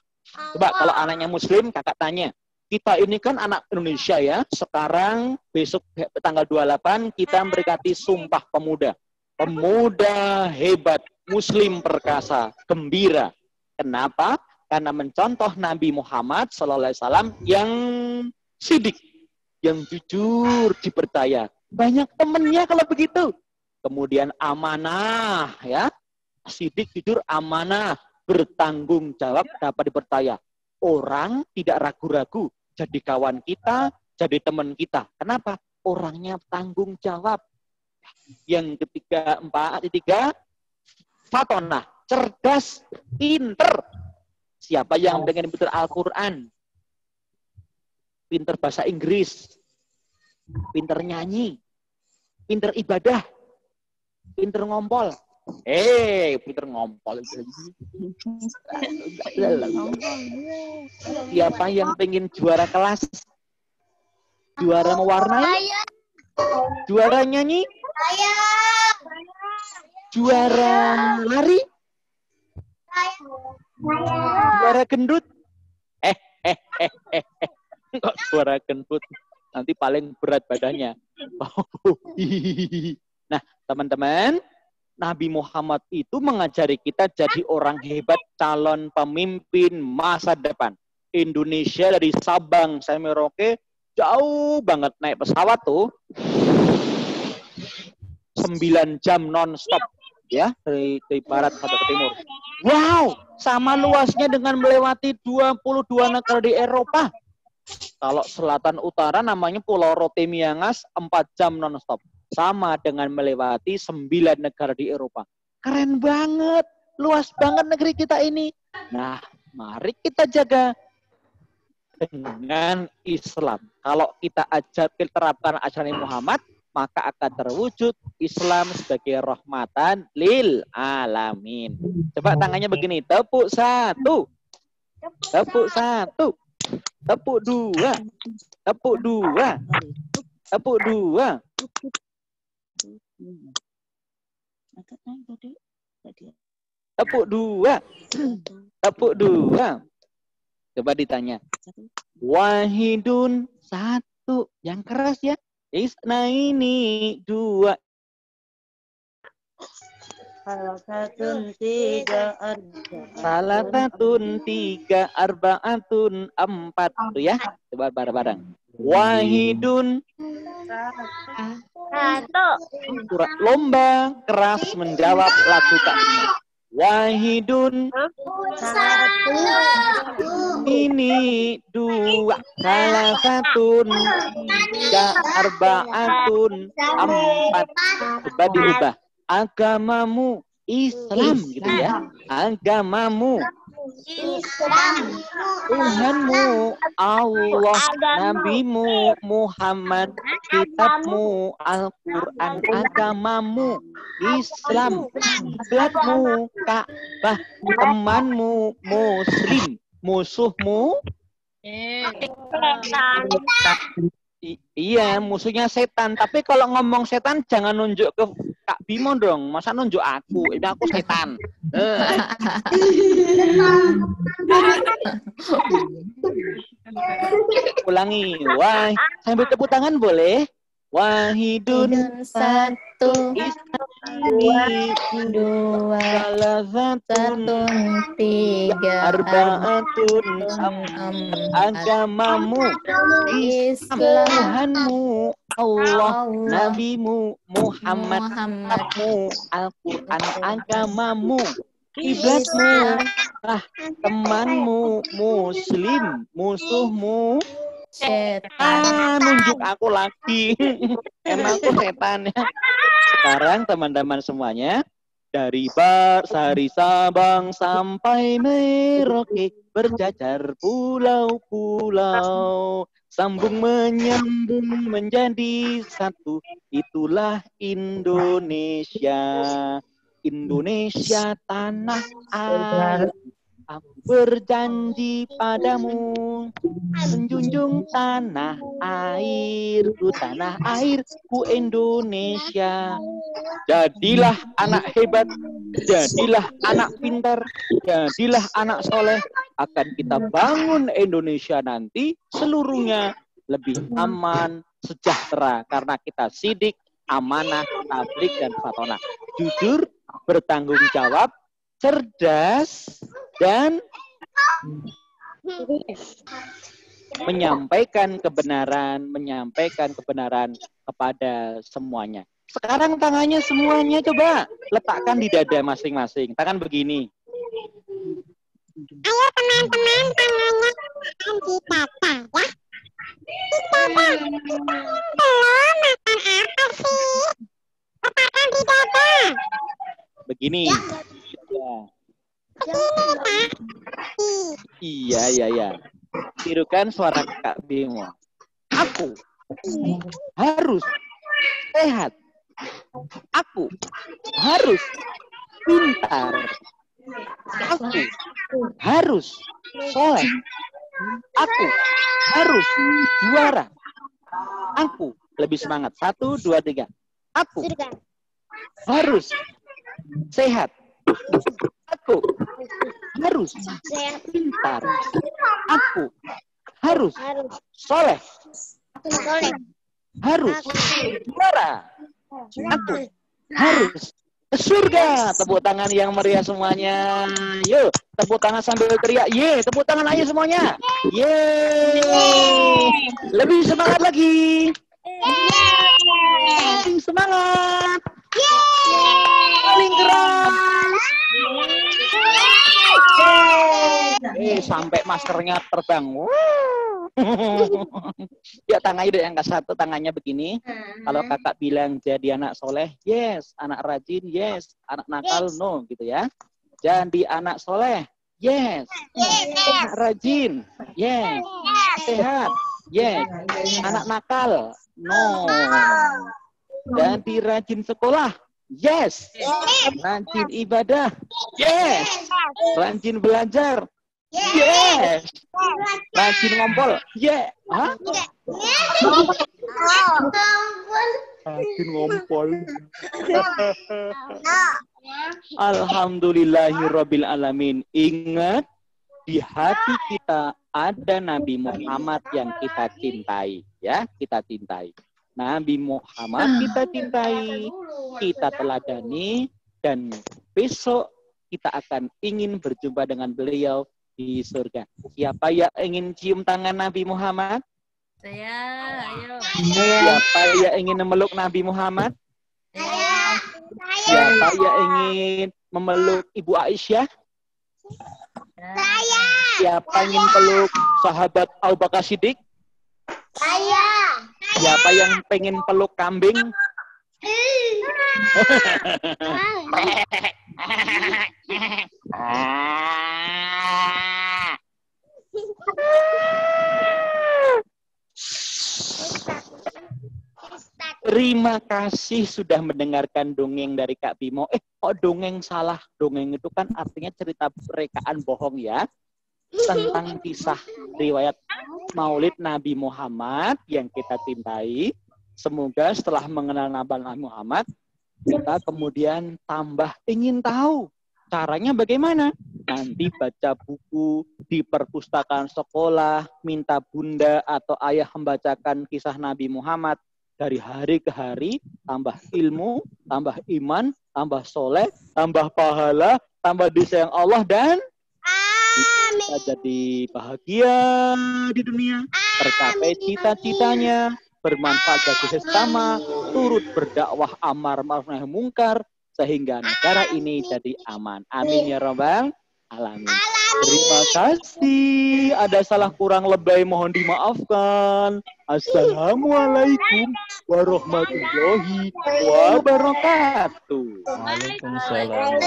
Coba kalau anaknya muslim, kakak tanya. Kita ini kan anak Indonesia ya. Sekarang besok tanggal 28 kita memperingati Sumpah Pemuda. Pemuda hebat, muslim perkasa, gembira. Kenapa? Karena mencontoh Nabi Muhammad SAW yang sidik, yang jujur, dipercaya. Banyak temennya kalau begitu. Kemudian amanah, ya. Sidik, jujur, amanah, bertanggung jawab, dapat dipercaya. Orang tidak ragu-ragu jadi kawan kita, jadi teman kita. Kenapa? Orangnya tanggung jawab. Yang ketiga, fatonah, cerdas, pinter. Siapa yang pengen pinter Al-Quran? Pinter bahasa Inggris, pinter nyanyi, pinter ibadah, pinter ngompol. Pinter ngompol. Siapa yang pengen juara kelas? Juara mewarnai? Juara nyanyi? Juara lari? Juara gendut? Kok suara gendut? Nanti paling berat badannya. Nah, teman-teman, Nabi Muhammad itu mengajari kita jadi orang hebat, calon pemimpin masa depan. Indonesia dari Sabang sampai Merauke jauh banget, naik pesawat tuh 9 jam non-stop ya, dari barat sampai ke timur. Wow, sama luasnya dengan melewati 22 negara di Eropa. Kalau selatan utara namanya Pulau Rotemiangas, 4 jam non-stop. Sama dengan melewati 9 negara di Eropa. Keren banget, luas banget negeri kita ini. Nah, mari kita jaga dengan Islam. Kalau kita terapkan ajaran Muhammad, maka akan terwujud Islam sebagai rahmatan lil alamin. Coba tangannya begini, tepuk 1, tepuk 1, tepuk 2, tepuk 2, tepuk 2. Tepuk 2, tepuk 2. Coba ditanya. Wahidun 1, yang keras ya. Isnaini 2. Salatun 3 Salatatun 3 arba'atun 4 tuh ya. Coba bareng-bareng. Wahidun lomba keras menjawab lagu Kak Bimo. Wahidun ini 2 salatatun 3 arba'atun 4. Coba diubah. Agamamu Islam gitu ya. Agamamu Islam. Tuhanmu Allah, Nabimu Muhammad, kitabmu Al-Quran, agamamu Islam, kiblatmu Ka'bah, temanmu Muslim, musuhmu iya, musuhnya setan. Tapi kalau ngomong setan jangan nunjuk ke Kak Bimo dong. Masa nunjuk aku? Ini aku setan. Ulangi. Wah, sambil tepuk tangan boleh? Wahidun satu, dua, salasatun 3 arba'atun agamamu Islam, Tuhanmu Allah, Nabimu Muhammad, Muhammad, kitabmu Al-Quran, agamamu, kiblatmu, temanmu Muslim, musuhmu setan. nunjuk aku lagi. Emang aku setan ya. Sekarang teman-teman semuanya, dari Sari Sabang sampai Merauke, berjajar pulau-pulau, sambung menyambung menjadi satu, itulah Indonesia. Indonesia tanah air, aku berjanji padamu, menjunjung tanah airku, tanah airku Indonesia. Jadilah anak hebat, jadilah anak pintar, jadilah anak soleh. Akan kita bangun Indonesia nanti seluruhnya lebih aman, sejahtera. Karena kita sidik, amanah, tablik, dan fatonah. Jujur, bertanggung jawab, cerdas, dan menyampaikan kebenaran kepada semuanya. Sekarang tangannya semuanya coba letakkan di dada masing-masing. Tangan begini. Ayo teman-teman, tangannya di dada ya. Di dada. Belum makan apa sih? Letakkan di dada. Begini. Ya. Begini, Pak. Iya. Tirukan suara Kak Bimo. Aku harus sehat. Aku harus pintar. Aku harus soleh. Aku harus juara. Aku lebih semangat. 1, 2, 3. Aku harus sehat. Aku harus pintar. Aku harus soleh. Harus juara. Aku harus ke surga. Tepuk tangan yang meriah semuanya. Yuk, tepuk tangan sambil teriak. Ye, tepuk tangan aja semuanya. Ye. Lebih semangat lagi. Lebih semangat. Paling keras. Sampai maskernya terbang. Ya, tangannya udah angkat 1, tangannya begini. Kalau kakak bilang jadi anak soleh, yes. Anak rajin, yes. Anak nakal, no, gitu ya. Jadi anak soleh, yes. Anak rajin, yes. Sehat, yes. Anak nakal, no. Jadi rajin sekolah, yes. Rajin ibadah, yes. Rajin belajar, yes. Rajin ngompol, yeah. Hah? Rajin ngompol. Alhamdulillahirabbil alamin. Ingat, di hati kita ada Nabi Muhammad yang kita cintai, ya, kita cintai. Nabi Muhammad kita cintai, kita teladani, dan besok kita akan ingin berjumpa dengan beliau di surga. Siapa yang ingin cium tangan Nabi Muhammad? Saya, ayo. Siapa yang ingin memeluk Nabi Muhammad? Siapa yang ingin memeluk Ibu Aisyah? Saya. Siapa yang ingin peluk sahabat Abu Bakar Siddiq? Saya. Siapa yang pengen peluk kambing? Terima kasih sudah mendengarkan dongeng dari Kak Bimo. Kok dongeng salah? Dongeng itu kan artinya cerita rekaan bohong ya. Tentang kisah riwayat Maulid Nabi Muhammad yang kita cintai. Semoga setelah mengenal Nabi Muhammad, kita kemudian tambah ingin tahu caranya bagaimana. Nanti baca buku di perpustakaan sekolah, minta bunda atau ayah membacakan kisah Nabi Muhammad. Dari hari ke hari, tambah ilmu, tambah iman, tambah soleh, tambah pahala, tambah disayang Allah, dan kita jadi bahagia di dunia, tercapai cita-citanya, bermanfaat bagi sesama, turut berdakwah amar ma'ruf nahi mungkar, sehingga negara ini jadi aman. Amin ya rabbal alamin. Terima kasih. Ada salah kurang lebay mohon dimaafkan. Assalamualaikum warahmatullahi wabarakatuh. Waalaikumsalam.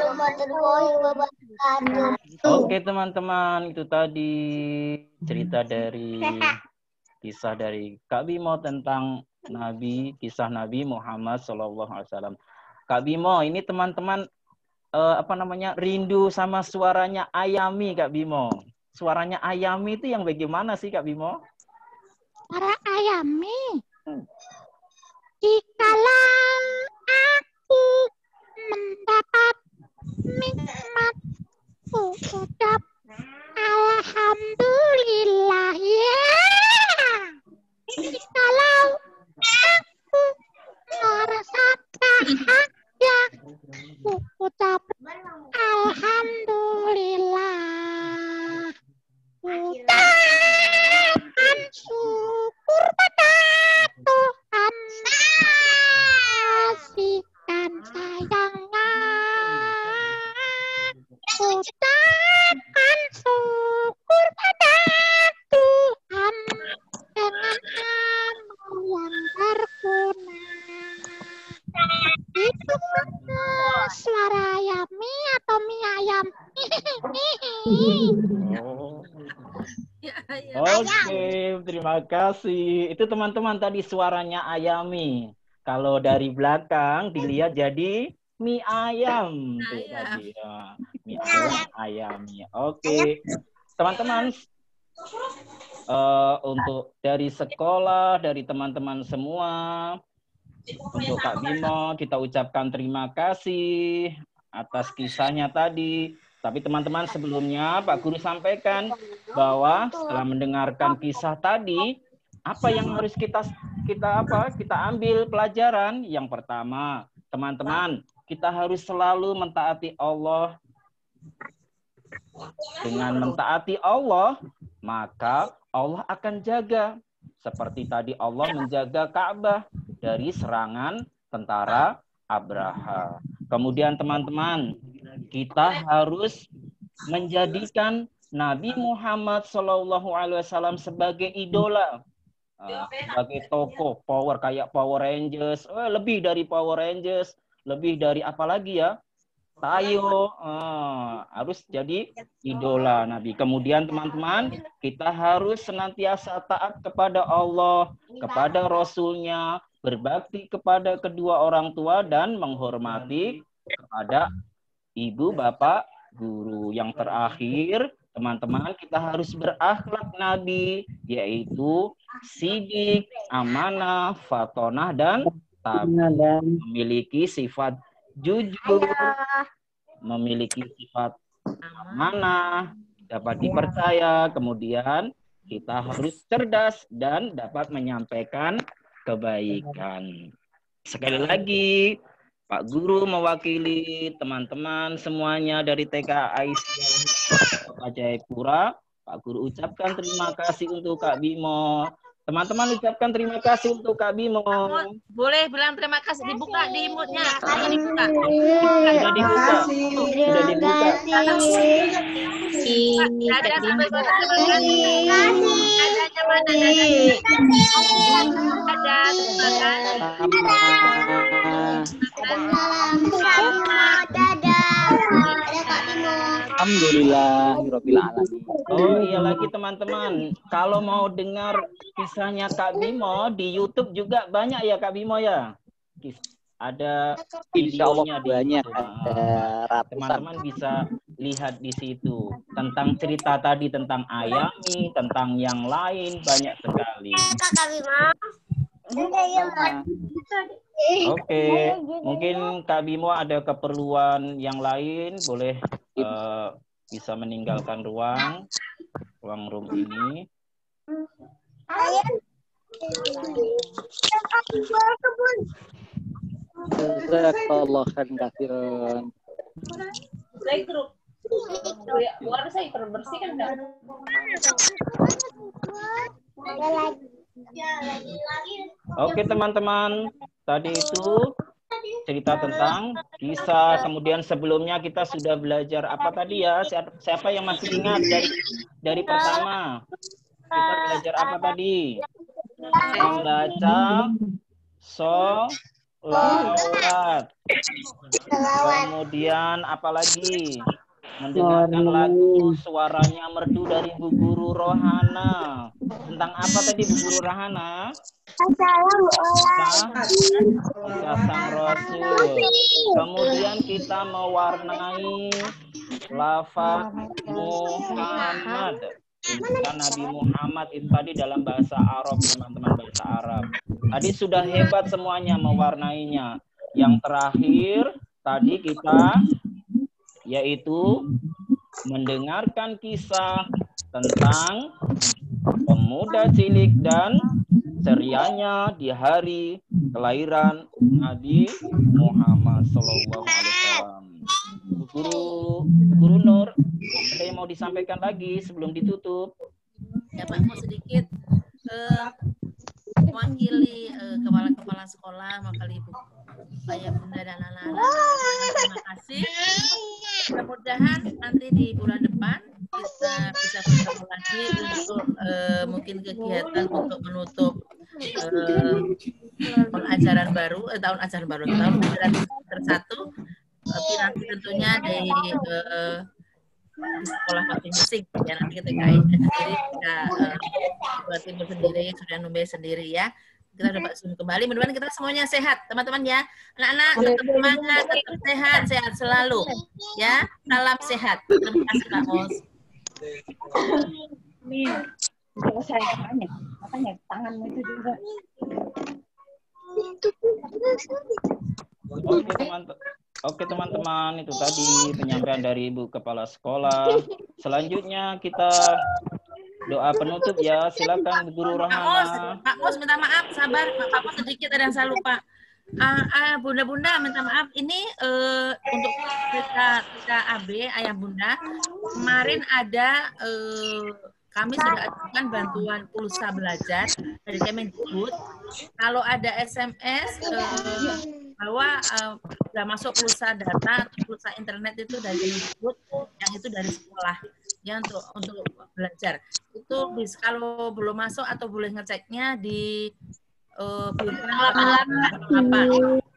warahmatullahi wabarakatuh. Oke teman-teman, itu tadi cerita dari kisah dari Kak Bimo tentang kisah Nabi Muhammad SAW. Kak Bimo, ini teman-teman rindu sama suaranya Ayami, Kak Bimo. Suaranya Ayami itu yang bagaimana sih, Kak Bimo? Para Ayami, jikalau aku mendapat nikmat, ucap alhamdulillah ya. Jikalau aku merasa bahagia, ucap alhamdulillah. Ucapkan syukur pada Tuhan, kasihkan sayangnya. Ucapkan syukur pada Tuhan dengan amal yang berguna. Itu suara Ayami atau mie ayam? Oke, terima kasih. Itu teman-teman tadi suaranya Ayami. Kalau dari belakang dilihat jadi mie ayam. Tuh tadi ya. Mie ayam Ayami. Oke. Teman-teman, untuk dari sekolah, dari teman-teman semua, untuk Kak Bimo, kita ucapkan terima kasih atas kisahnya tadi. Tapi teman-teman sebelumnya Pak Guru sampaikan bahwa setelah mendengarkan kisah tadi, apa yang harus kita ambil pelajaran? Yang pertama, teman-teman, kita harus selalu mentaati Allah. Dengan mentaati Allah, maka Allah akan jaga. Seperti tadi Allah menjaga Ka'bah dari serangan tentara Abraha. Kemudian teman-teman, kita harus menjadikan Nabi Muhammad SAW sebagai idola, sebagai tokoh power kayak Power Rangers, lebih dari Power Rangers, lebih dari apa lagi ya? Tayo, harus jadi idola Nabi. Kemudian teman-teman, kita harus senantiasa taat kepada Allah, kepada Rasul-Nya, berbakti kepada kedua orang tua, dan menghormati kepada ibu, bapak, guru. Yang terakhir, teman-teman, kita harus berakhlak Nabi, yaitu sidik, amanah, fatonah, dan tabah. Memiliki sifat jujur, memiliki sifat amanah, dapat dipercaya, kemudian kita harus cerdas dan dapat menyampaikan kebaikan. Sekali lagi, Pak Guru mewakili teman-teman semuanya dari TK Aisyah Jayapura. Pak Guru ucapkan terima kasih untuk Kak Bimo. Teman-teman ucapkan terima kasih untuk Kak Bimo. Boleh bilang terima kasih, dibuka di mute-nya. Sudah dibuka. Sudah dibuka. Sudah dibuka. Ada sampai terima kasih. Adanya mana dadanya? Ada, terima kasih. Alhamdulillah, Rabbil Alamin. Oh iya lagi teman-teman, kalau mau dengar kisahnya Kak Bimo di YouTube juga banyak ya Kak Bimo ya. Ada Insya Allah videonya di banyak, YouTube. ada ratusan. Teman-teman bisa lihat di situ tentang cerita tadi tentang Ayami, tentang yang lain banyak sekali. Oke, mungkin Kak Bimo ada keperluan yang lain, boleh bisa meninggalkan ruang room ini. Jazakallah khairan. Oke teman-teman, tadi itu cerita tentang kisah. Kemudian sebelumnya kita sudah belajar apa tadi ya? Siapa yang masih ingat dari pertama? Kita belajar apa tadi? Membaca sholawat. Kemudian apa lagi? Mendengarkan lagu suaranya merdu dari Bu Guru Rohana. Tentang apa tadi Bu Guru Rohana? Kisah Sang Rasul. Kemudian kita mewarnai lafaz Muhammad. Tulisan Nabi Muhammad itu tadi dalam bahasa Arab, teman-teman, bahasa Arab. Tadi sudah hebat semuanya mewarnainya. Yang terakhir tadi kita yaitu mendengarkan kisah tentang pemuda cilik dan cerianya di hari kelahiran Nabi Muhammad SAW. Guru Nur, ada yang mau disampaikan lagi sebelum ditutup? Ya Pak, mau sedikit mewakili kepala-kepala sekolah, mewakili Ibu, Ayah, Bunda, dan anak-anak. Terima kasih. Mudah-mudahan nanti di bulan depan kita bisa bertemu lagi untuk mungkin kegiatan untuk menutup tahun ajaran baru, tahun ajaran tersatu. Tapi nanti tentunya di sekolah masing-masing ya, nanti kita sendiri, kita Jawa Timur sendiri, sudah Numbe sendiri ya. Kita dapat Zoom kembali. Mudah-mudahan kita semuanya sehat, teman-teman ya. Anak-anak tetap semangat, tetap sehat, sehat selalu ya. Salam sehat. Terima kasih Pak Mos. Selesai makanya tanganmu itu juga. Oke teman-teman, itu tadi penyampaian dari Ibu Kepala Sekolah. Selanjutnya kita doa penutup ya. Silakan Bu Guru Rohana. Pak Mos minta maaf, sabar Pak Mos, sedikit ada yang saya lupa. Bunda-bunda minta maaf, ini untuk kita AB Ayah Bunda, kemarin ada kami sudah ajukan bantuan pulsa belajar dari Kemendikbud. Kalau ada SMS bahwa sudah masuk pulsa data atau pulsa internet itu dari Kemendikbud, yang itu dari sekolah ya, untuk belajar. Itu kalau belum masuk atau boleh ngeceknya di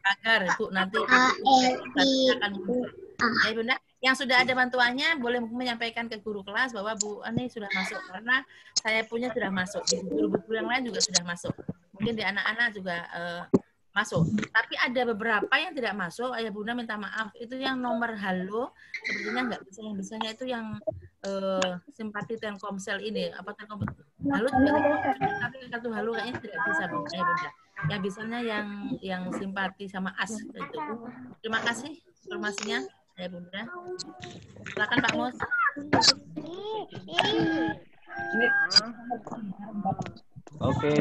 agar Bu nanti akan ya Bunda. Yang sudah ada bantuannya boleh menyampaikan ke guru kelas bahwa Bu ini sudah masuk, karena saya punya sudah masuk, di guru-guru yang lain juga sudah masuk, mungkin di anak-anak juga masuk. Tapi ada beberapa yang tidak masuk, Ayah Bunda minta maaf. Itu yang nomor halo sepertinya nggak bisa, yang bisanya itu yang simpati Telkomsel ini, apa Telkomsel halo juga, tapi kartu halo kayaknya tidak bisa Bu, Ayah Bunda. Yang bisanya yang simpati sama as itu. Terima kasih informasinya Ayah Bunda. Silakan Pak Mus. Oke,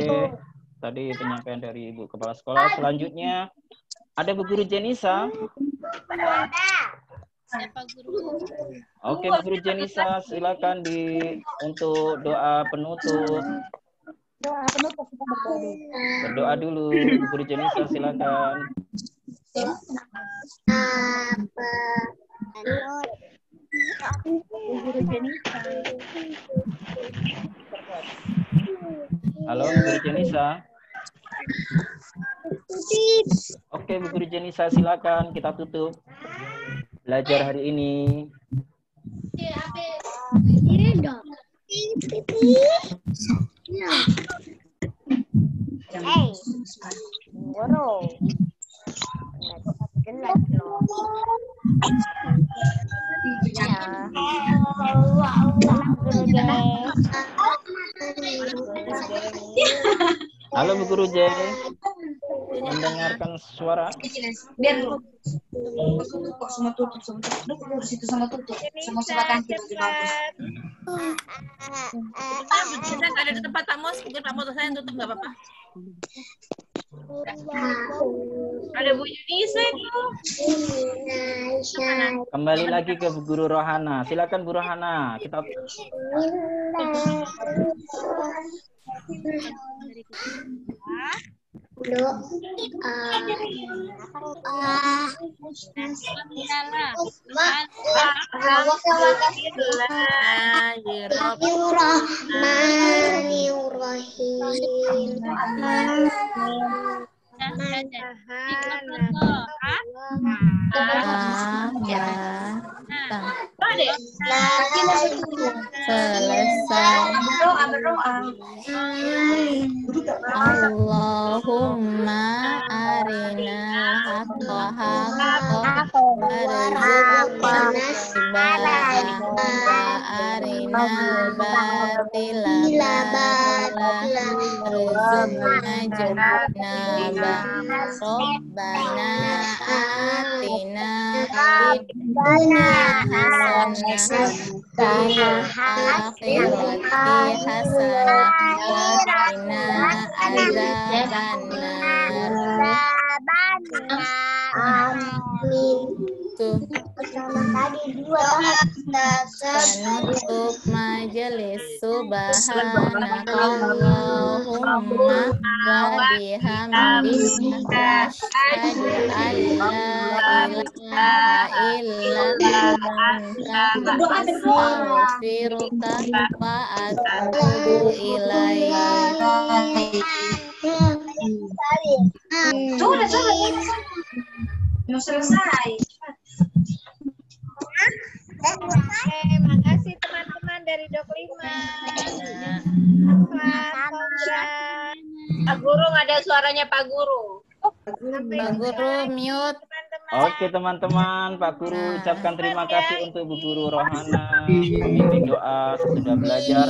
tadi penyampaian dari Ibu Kepala Sekolah. Selanjutnya Ada Bu Guru Jenisa? Siapa guru? Oke, Bu Guru Jenisa, silakan untuk doa penutup. Doa penutup kita berdoa dulu. Berdoa dulu, Bu Guru Jenisa, silakan. Guru Jenisa. Halo, Bu Guru Jenisa. Oke, Bu Guru Jenisa, silakan kita tutup belajar hari ini. Guru. Jelas loh. Halo Bu Guru J, mendengarkan suara? Biar lu semua tutup situ sama tutup sama kaki baju bagus. Ada di tempat Pak Mus, mungkin Pak Mus saya yang tutup nggak apa-apa. Ada Bu Yunisa itu. Kembali lagi ke Bu Guru Rohana. Silakan Bu Rohana. Kita Allahumma arina haqqa haqqa warzuqna arina batila warzuqna jannaba Rabbana atina fid dunya hasanah akhirati hasanah wa qina adzabannar. Penutup majelis subhanakallahumma wa bihamdika asyhadu an la ilaha illa anta astaghfiruka wa atubu ilaik. Sudah. Mau selesai. Makasih teman-teman dari Dok 5. Pak Guru, nggak ada suaranya Pak Guru. Pak Guru mute. Oke teman-teman, Pak Guru ucapkan terima kasih untuk Bu Guru Rohana pembimbing doa sudah belajar.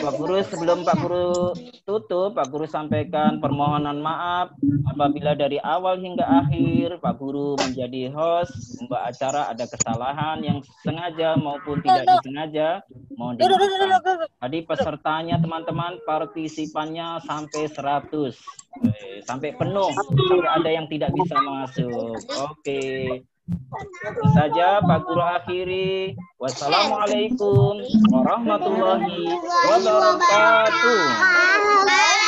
Pak Guru, sebelum Pak Guru tutup, Pak Guru sampaikan permohonan maaf apabila dari awal hingga akhir Pak Guru menjadi host membawa acara ada kesalahan yang sengaja maupun tidak disengaja. Mohon dimaafkan. Tadi pesertanya teman-teman, partisipannya sampai 100. Sampai penuh, sampai ada yang tidak bisa masuk. Oke. Itu saja Pak Guru akhiri. Wassalamualaikum warahmatullahi wabarakatuh.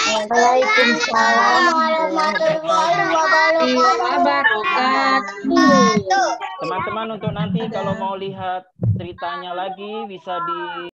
Waalaikumsalam warahmatullahi wabarakatuh. Teman-teman untuk nanti kalau mau lihat ceritanya lagi bisa di